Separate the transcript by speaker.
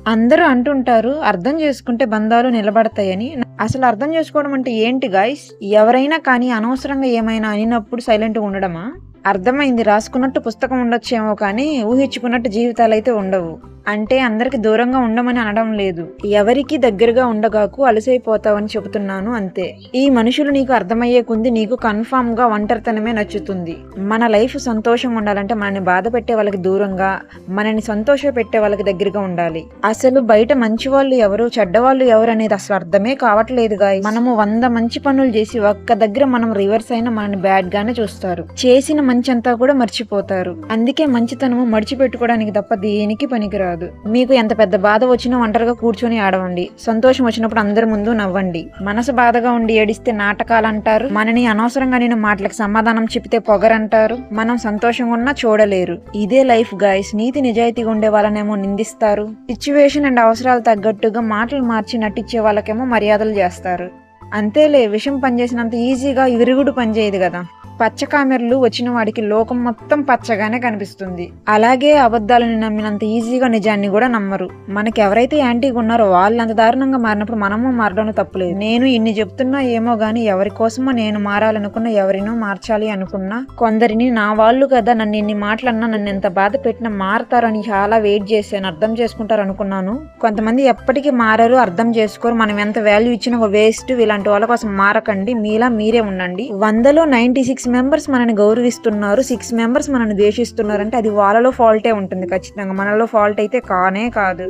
Speaker 1: అందరూ అంటుంటారు అర్థం చేసుకుంటే బంధాలు నిలబడతాయని. అసలు అర్థం చేసుకోవడం అంటే ఏంటి గాయ్స్? ఎవరైనా కానీ అనవసరంగా ఏమైనా అనినప్పుడు సైలెంట్‌గా ఉండడమా? అర్థమైంది, రాసుకున్నట్టు పుస్తకం ఉండొచ్చేమో కానీ ఊహించుకున్నట్టు జీవితాలైతే ఉండవు. అంటే అందరికి దూరంగా ఉండమని అనడం లేదు. ఎవరికి దగ్గరగా ఉండగాకు అలసైపోతావని చెబుతున్నాను అంతే. ఈ మనుషులు నీకు అర్థమయ్యే కొంది నీకు కన్ఫామ్‌గా ఒంటరితనమే నచ్చుతుంది. మన లైఫ్ సంతోషంగా ఉండాలంటే మనల్ని బాధ పెట్టే వాళ్ళకి దూరంగా, మనల్ని సంతోషపెట్టే వాళ్ళకి దగ్గరగా ఉండాలి. అసలు బయట మంచివాళ్ళు ఎవరు, చెడ్డవాళ్ళు ఎవరు అనేది అసలు అర్థమే కావట్లేదు గాయ్స్. మనము 100 మంచి పనులు చేసి ఒక్క దగ్గర మనం రివర్స్ అయినా మనల్ని బ్యాడ్ గానే చూస్తారు. చేసిన మంచి అంతా కూడా మర్చిపోతారు. అందుకే మంచితనము మడిచిపెట్టుకోవడానికి తప్ప దేనికి పనికిరాదు. మీకు ఎంత పెద్ద బాధ వచ్చినా ఒంటరిగా కూర్చొని ఆడవండి. సంతోషం వచ్చినప్పుడు అందరి ముందు నవ్వండి. మనసు బాధగా ఉండి ఏడిస్తే నాటకాలు అంటారు. మనని అనవసరంగా నేను మాటలకు సమాధానం చెప్తే పొగరంటారు. మనం సంతోషంగా ఉన్నా చూడలేరు. ఇదే లైఫ్ గాయ్స్. నీతి నిజాయితీగా ఉండే వాళ్ళనేమో నిందిస్తారు. సిచ్యువేషన్ అండ్ అవసరాలు తగ్గట్టుగా మాటలు మార్చి నటించే వాళ్ళకేమో మర్యాదలు చేస్తారు. అంతేలే, విషం పనిచేసినంత ఈజీగా విరుగుడు పనిచేయదు కదా. పచ్చ కామెర్లు వచ్చిన వాడికి లోకం మొత్తం పచ్చగానే కనిపిస్తుంది. అలాగే అబద్ధాలను నమ్మినంత ఈజీగా నిజాన్ని కూడా నమ్మరు. మనకి ఎవరైతే యాంటీగా ఉన్నారో వాళ్ళు అంత దారుణంగా మారినప్పుడు మనము మారడం తప్పులేదు. నేను ఇన్ని చెప్తున్నా ఏమో గానీ ఎవరి కోసమో నేను మారాలనుకున్నా, ఎవరినో మార్చాలి అనుకున్నా, కొందరిని నా వాళ్ళు కదా నన్ను ఇన్ని మాటలన్నా నన్ను ఎంత బాధ పెట్టినా మారతారని చాలా వెయిట్ చేశాను. అర్థం చేసుకుంటారు అనుకున్నాను. కొంతమంది ఎప్పటికీ మారరు, అర్థం చేసుకోరు. మనం ఎంత వాల్యూ ఇచ్చినా వేస్ట్. ఇలాంటి వాళ్ళ కోసం మారకండి. మీలా మీరే ఉండండి. 100లో 96 మెంబర్స్ మనని గౌరవిస్తున్నారు, 6 మెంబర్స్ మనని ద్వేషిస్తున్నారంటే అది వాళ్ళలో ఫాల్టే ఉంటుంది ఖచ్చితంగా. మనలో ఫాల్ట్ అయితే కానే కాదు.